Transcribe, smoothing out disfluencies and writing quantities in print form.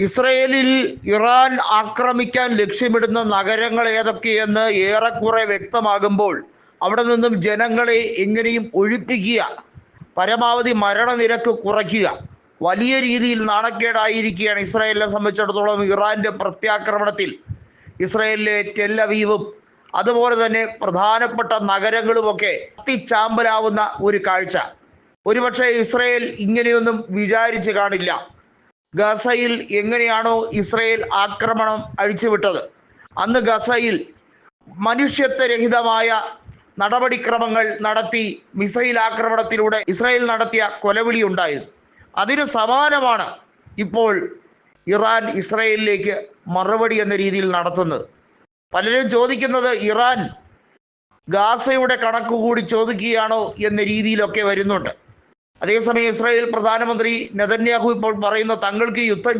ഇസ്രയേലിൽ ഇറാൻ ആക്രമിക്കാൻ ലക്ഷ്യമിടുന്ന നഗരങ്ങൾ ഏതൊക്കെയെന്ന് ഏറെക്കുറെ വ്യക്തമാകുമ്പോൾ അവിടെ നിന്നും ജനങ്ങളെ എങ്ങനെയും ഒഴിപ്പിക്കുക, പരമാവധി മരണനിരക്ക് കുറയ്ക്കുക, വലിയ രീതിയിൽ നാണക്കേടായിരിക്കുകയാണ് ഇസ്രായേലിനെ സംബന്ധിച്ചിടത്തോളം. ഇറാൻ്റെ പ്രത്യാക്രമണത്തിൽ ഇസ്രായേലിലെ ടെൽ അവീവും അതുപോലെ തന്നെ പ്രധാനപ്പെട്ട നഗരങ്ങളുമൊക്കെ കത്തിച്ചാമ്പലാവുന്ന ഒരു കാഴ്ച. ഒരുപക്ഷെ ഇസ്രായേൽ ഇങ്ങനെയൊന്നും വിചാരിച്ച് കാണില്ല. ഗസയിൽ എങ്ങനെയാണോ ഇസ്രായേൽ ആക്രമണം അഴിച്ചുവിട്ടത്, അന്ന് ഗസയിൽ മനുഷ്യത്വരഹിതമായ നടപടിക്രമങ്ങൾ നടത്തി മിസൈൽ ആക്രമണത്തിലൂടെ ഇസ്രായേൽ നടത്തിയ കൊലവിളി ഉണ്ടായിരുന്നു. അതിന് സമാനമാണ് ഇപ്പോൾ ഇറാൻ ഇസ്രായേലിലേക്ക് മറുപടി എന്ന രീതിയിൽ നടത്തുന്നത്. പലരും ചോദിക്കുന്നത് ഇറാൻ ഗാസയുടെ കണക്ക് കൂടി ചോദിക്കുകയാണോ എന്ന രീതിയിലൊക്കെ വരുന്നുണ്ട്. അതേസമയം ഇസ്രായേൽ പ്രധാനമന്ത്രി നെതന്യാഹു ഇപ്പോൾ പറയുന്ന തങ്ങൾക്ക് യുദ്ധം